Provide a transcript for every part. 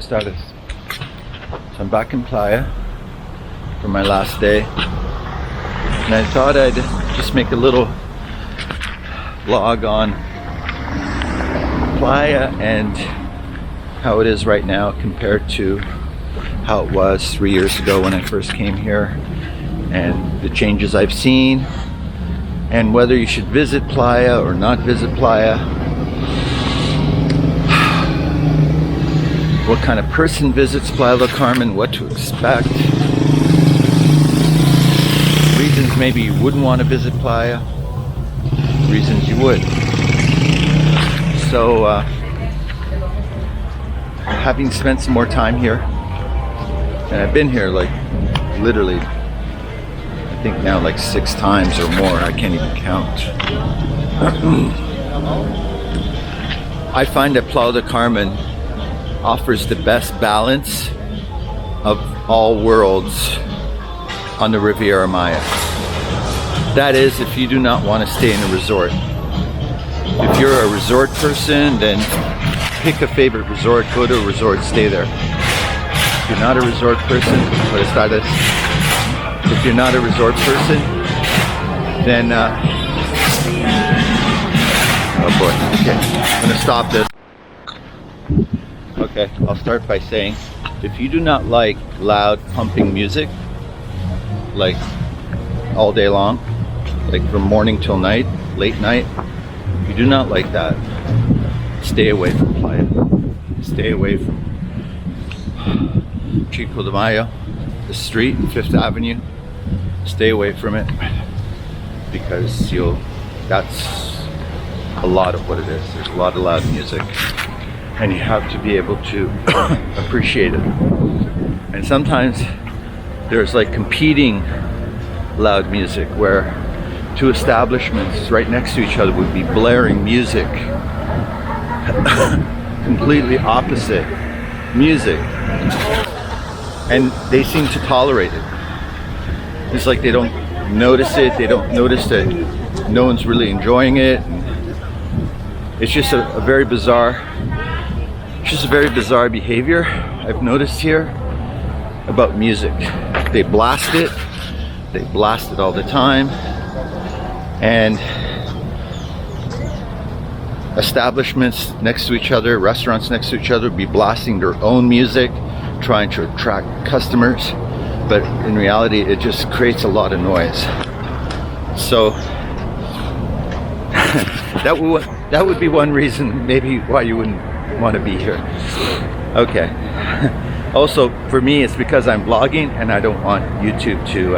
ustedes? So I'm back in Playa for my last day, and I thought I'd just make a little vlog on Playa and how it is right now compared to how it was 3 years ago when I first came here, and the changes I've seen, and whether you should visit Playa or not visit Playa, what kind of person visits Playa del Carmen, what to expect, reasons maybe you wouldn't want to visit Playa, reasons you would. So having spent some more time here, and I've been here like literally I think now like 6 times or more, I can't even count. I find that Playa del Carmen offers the best balance of all worlds on the Riviera Maya. That is, if you do not want to stay in a resort. If you're a resort person, then pick a favorite resort, go to a resort, stay there. If you're not a resort person, if you're not a resort person, then oh boy, okay, I'm gonna stop this. Okay, I'll start by saying, if you do not like loud pumping music, like all day long, like from morning till night, late night, if you do not like that, stay away from Playa. Stay away from Chico de Mayo, the street, 5th Avenue. Stay away from it, because that's a lot of what it is. There's a lot of loud music, and you have to be able to appreciate it. And sometimes there's like competing loud music where 2 establishments right next to each other would be blaring music, completely opposite music, and they seem to tolerate it. It's like they don't notice it, they don't notice that no one's really enjoying it. It's just a very bizarre behavior I've noticed here about music. They blast it all the time, and establishments next to each other, restaurants next to each other, be blasting their own music, trying to attract customers, but in reality it just creates a lot of noise. So that would be one reason maybe why you wouldn't want to be here. Okay. Also, for me, it's because I'm vlogging and I don't want YouTube to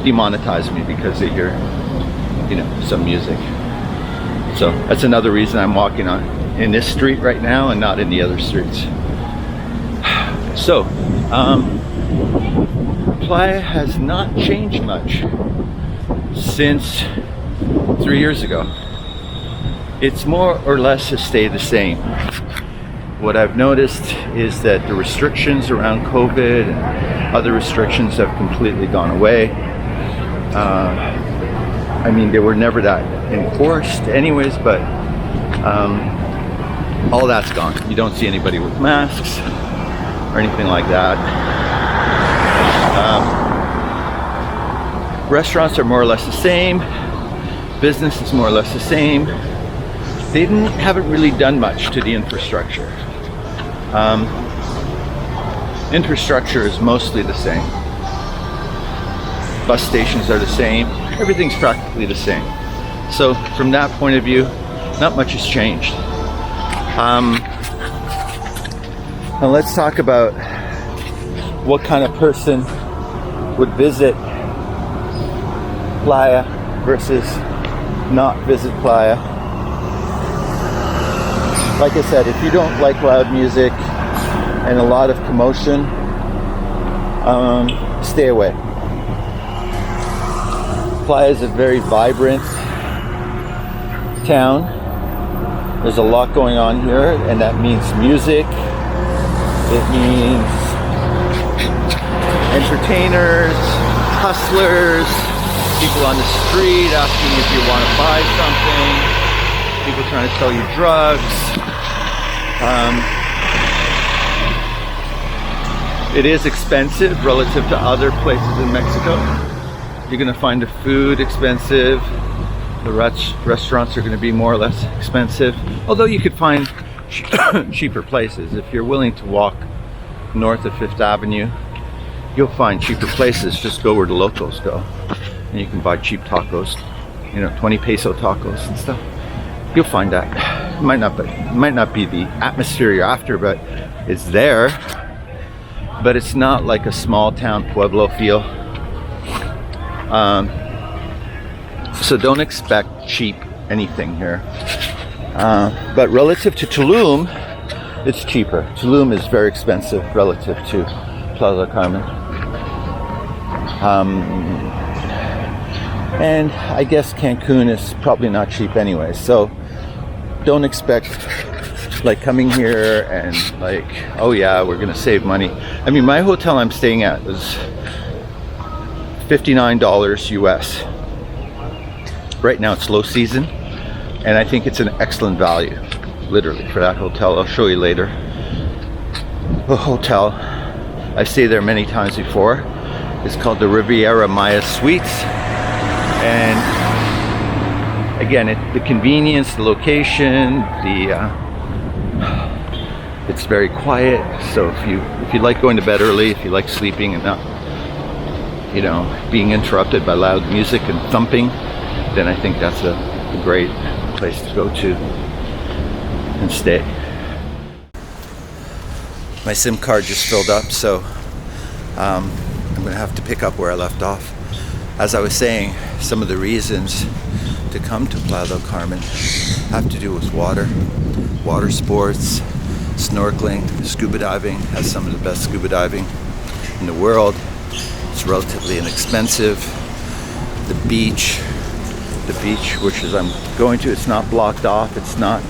demonetize me because they hear, some music. So that's another reason I'm walking in this street right now and not in the other streets. So, Playa has not changed much since 3 years ago. It's more or less has stayed the same. What I've noticed is that the restrictions around COVID and other restrictions have completely gone away. I mean, they were never that enforced anyways, but all that's gone. You don't see anybody with masks or anything like that. Restaurants are more or less the same. Business is more or less the same. They haven't really done much to the infrastructure. Infrastructure is mostly the same. Bus stations are the same. Everything's practically the same. So from that point of view, not much has changed. Now let's talk about what kind of person would visit Playa versus not visit Playa. Like I said, if you don't like loud music and a lot of commotion, stay away. Playa is a very vibrant town. There's a lot going on here, and that means music. It means entertainers, hustlers, people on the street asking if you want to buy something, people trying to sell you drugs. It is expensive relative to other places in Mexico. You're going to find the food expensive. The restaurants are going to be more or less expensive. Although you could find cheaper places. If you're willing to walk north of Fifth Avenue, you'll find cheaper places. Just go where the locals go. And you can buy cheap tacos. 20 peso tacos and stuff. You'll find that. It might not be the atmosphere you're after, but it's there. But it's not like a small town pueblo feel. So don't expect cheap anything here. But relative to Tulum, it's cheaper. Tulum is very expensive relative to Playa del Carmen. And I guess Cancun is probably not cheap anyway. So don't expect like coming here and like, oh yeah, we're gonna save money. I mean, my hotel I'm staying at is $59 US. Right now it's low season, and I think it's an excellent value, literally, for that hotel. I'll show you later. The hotel, I stayed there many times before. It's called the Riviera Maya Suites, and again, the convenience, the location, it's very quiet. So if you like going to bed early, if you like sleeping and not, being interrupted by loud music and thumping, then I think that's a great place to go to and stay. My SIM card just filled up, so I'm gonna have to pick up where I left off. As I was saying, some of the reasons to come to Playa del Carmen have to do with water sports, snorkeling, scuba diving. Has some of the best scuba diving in the world. It's relatively inexpensive. The beach, which is I'm going to, it's not blocked off. It's not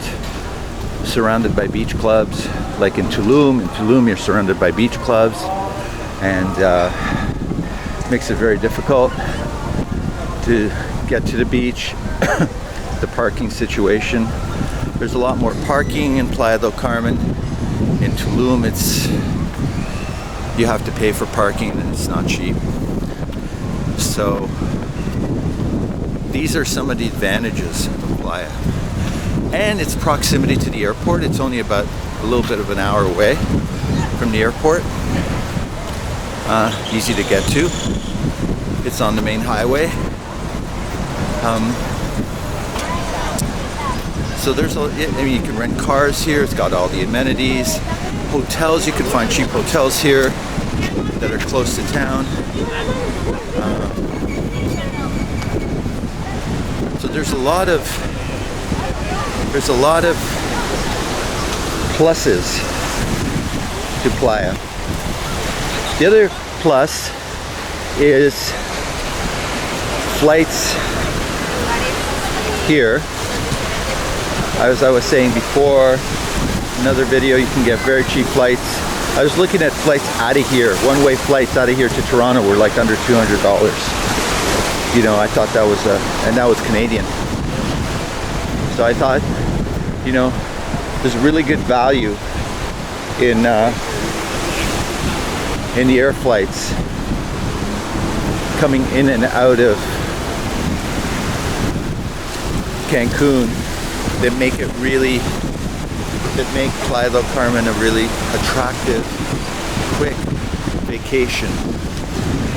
surrounded by beach clubs like in Tulum. In Tulum, you're surrounded by beach clubs, and makes it very difficult to get to the beach. The parking situation. There's a lot more parking in Playa del Carmen. In Tulum, you have to pay for parking, and it's not cheap. So these are some of the advantages of Playa. And its proximity to the airport. It's only about a little bit of an hour away from the airport. Easy to get to. It's on the main highway. So you can rent cars here. It's got all the amenities. Hotels, you can find cheap hotels here that are close to town. So there's a lot of pluses to Playa. The other plus is flights here. As I was saying before, another video, you can get very cheap flights. I was looking at flights out of here. One-way flights out of here to Toronto were like under $200. I thought that was and that was Canadian. So I thought, there's really good value in the air flights coming in and out of Cancun that make Playa del Carmen a really attractive, quick vacation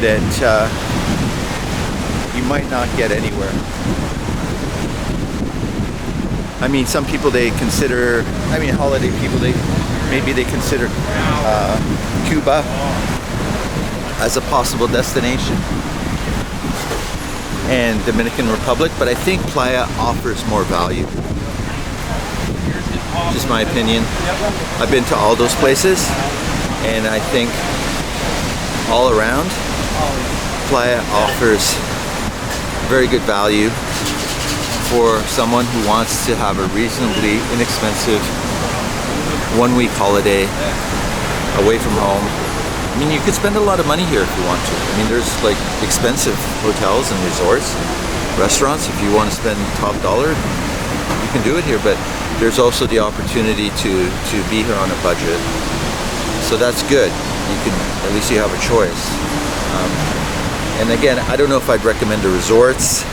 that you might not get anywhere. I mean, some people holiday people, maybe they consider Cuba as a possible destination, and Dominican Republic, but I think Playa offers more value. Just my opinion. I've been to all those places, and I think all around Playa offers very good value for someone who wants to have a reasonably inexpensive one-week holiday away from home. I mean, you could spend a lot of money here if you want to. I mean, there's like expensive hotels and resorts, restaurants. If you want to spend top dollar, you can do it here, but there's also the opportunity to be here on a budget. So that's good. You can, at least you have a choice. And again, I don't know if I'd recommend the resorts.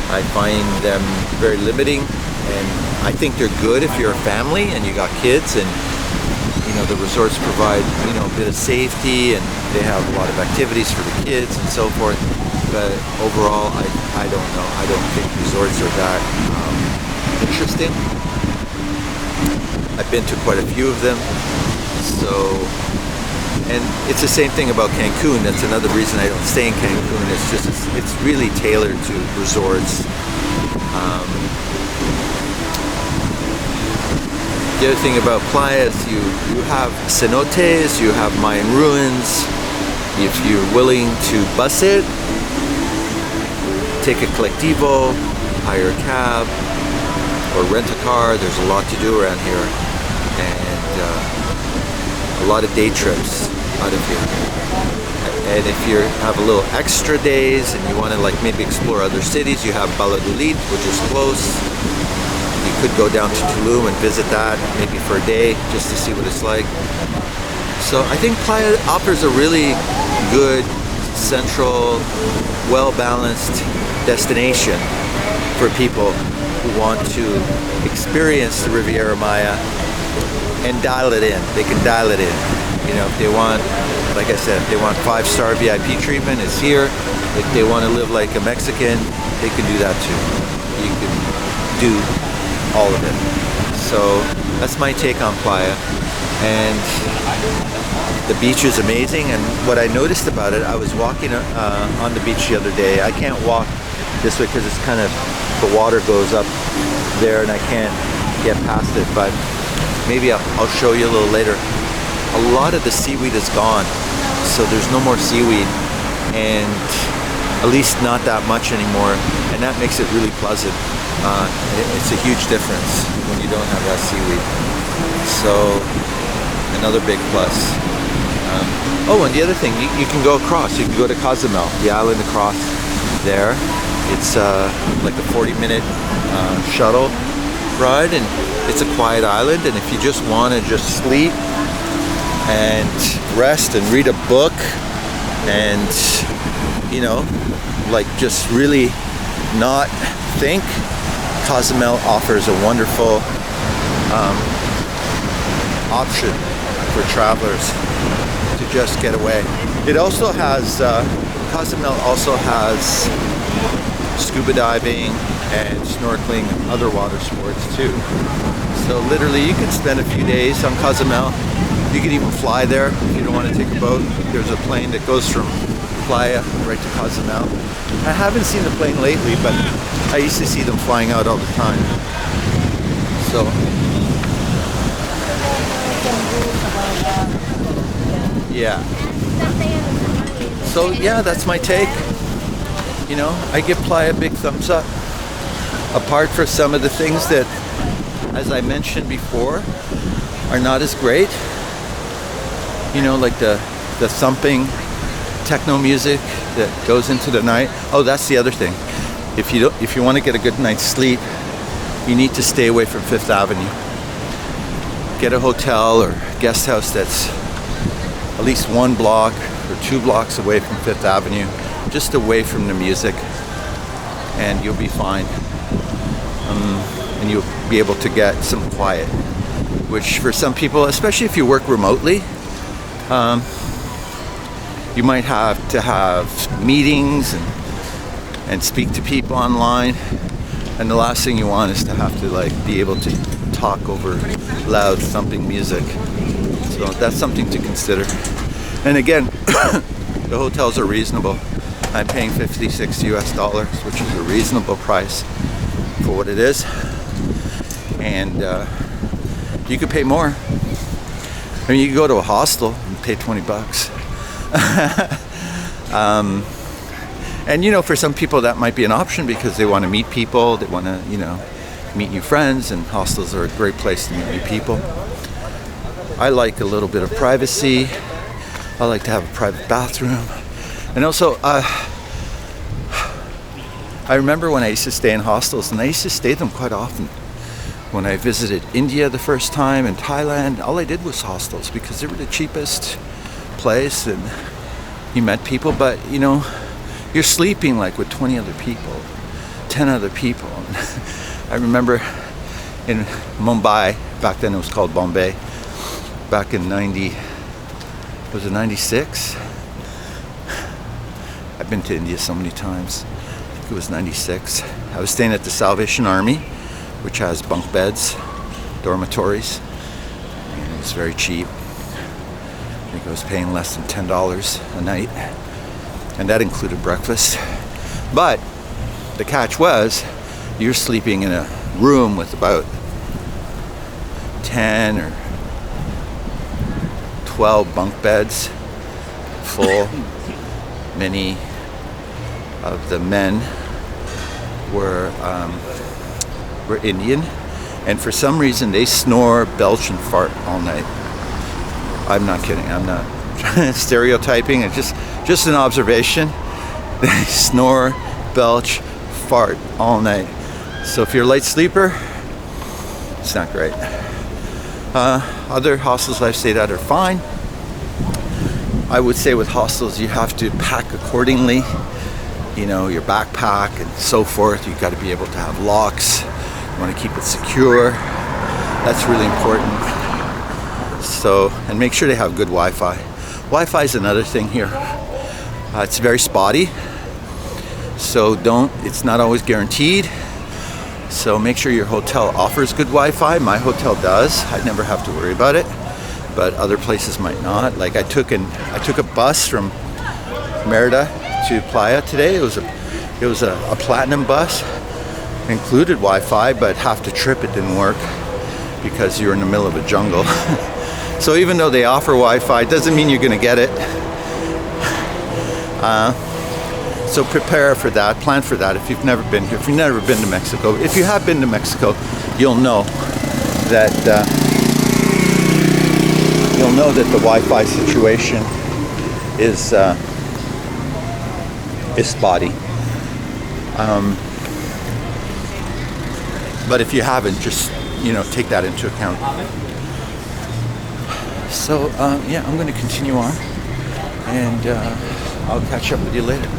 I find them very limiting, and I think they're good if you're a family and you got kids, and you know, the resorts provide, you know, a bit of safety, and they have a lot of activities for the kids and so forth. But overall, I don't know. I don't think resorts are that interesting. I've been to quite a few of them. So, and it's the same thing about Cancun. That's another reason I don't stay in Cancun. It's just, it's really tailored to resorts. The other thing about Playa is you have cenotes, you have Mayan ruins. If you're willing to bus it, take a colectivo, hire a cab, or rent a car. There's a lot to do around here, and a lot of day trips out of here. And if you have a little extra days and you want to like maybe explore other cities, you have Valladolid, which is close. You could go down to Tulum and visit that maybe for a day just to see what it's like. So I think Playa offers a really good, central, well-balanced destination for people who want to experience the Riviera Maya and dial it in. They can dial it in. You know, if they want, like I said, if they want 5-star VIP treatment, it's here. If they want to live like a Mexican, they can do that too. You can do all of it. So that's my take on Playa. And the beach is amazing. And what I noticed about it, I was walking on the beach the other day. I can't walk this way because it's kind of, the water goes up there and I can't get past it, but maybe I'll show you a little later. A lot of the seaweed is gone, so there's no more seaweed, and at least not that much anymore, and that makes it really pleasant. It's a huge difference when you don't have that seaweed. So another big plus. Oh, and the other thing, you can go across. You can go to Cozumel, the island across there. It's like a 40-minute shuttle ride, and it's a quiet island. And if you just want to just sleep and rest and read a book and, you know, like just really not think, Cozumel offers a wonderful option for travelers to just get away. It also has, Cozumel also has scuba diving and snorkeling and other water sports too. So literally you can spend a few days on Cozumel. You can even fly there if you don't want to take a boat. There's a plane that goes from Playa right to Cozumel. I haven't seen the plane lately, but I used to see them flying out all the time. So yeah. So yeah, that's my take. You know, I give Playa a big thumbs up. Apart from some of the things that, as I mentioned before, are not as great. You know, like the thumping techno music that goes into the night. Oh, that's the other thing. If you want to get a good night's sleep, you need to stay away from Fifth Avenue. Get a hotel or guest house that's at least 1 block or 2 blocks away from Fifth Avenue, just away from the music, and you'll be fine. And you'll be able to get some quiet, which for some people, especially if you work remotely, you might have to have meetings and speak to people online, and the last thing you want is to have to like be able to talk over loud thumping music. So that's something to consider. And again, the hotels are reasonable. I'm paying $56 US, which is a reasonable price for what it is. And you could pay more. I mean, you could go to a hostel and pay $20. And you know, for some people that might be an option because they want to meet people, they want to, you know, meet new friends, and hostels are a great place to meet new people. I like a little bit of privacy. I like to have a private bathroom. And also, I remember when I used to stay in hostels, and I used to stay them quite often. When I visited India the first time and Thailand, all I did was hostels because they were the cheapest place, and you met people, but you know, you're sleeping like with 20 other people, 10 other people. I remember in Mumbai, back then it was called Bombay, back in 96? I've been to India so many times. I think it was 96. I was staying at the Salvation Army, which has bunk beds, dormitories, and it was very cheap. I think I was paying less than $10 a night, and that included breakfast. But the catch was, you're sleeping in a room with about 10 or 12 bunk beds full. Many of the men were Indian, and for some reason they snore, belch, and fart all night. I'm not kidding. I'm not stereotyping. It's just an observation. They snore, belch, fart all night. So if you're a light sleeper, it's not great. Other hostels I've stayed at are fine. I would say with hostels you have to pack accordingly. You know, your backpack and so forth. You've got to be able to have locks. You want to keep it secure. That's really important. So, and make sure they have good Wi-Fi. Wi-Fi is another thing here. It's very spotty. So it's not always guaranteed. So make sure your hotel offers good Wi-Fi. My hotel does. I never have to worry about it. But other places might not. Like I took a bus from Merida to Playa today. It was a platinum bus, included Wi-Fi, but half the trip it didn't work because you're in the middle of a jungle. So even though they offer Wi-Fi, it doesn't mean you're going to get it. So prepare for that, plan for that if you've never been here, if you've never been to Mexico. If you have been to Mexico, you'll know that the Wi-Fi situation is spotty. But if you haven't, just take that into account. So yeah, I'm going to continue on, and I'll catch up with you later.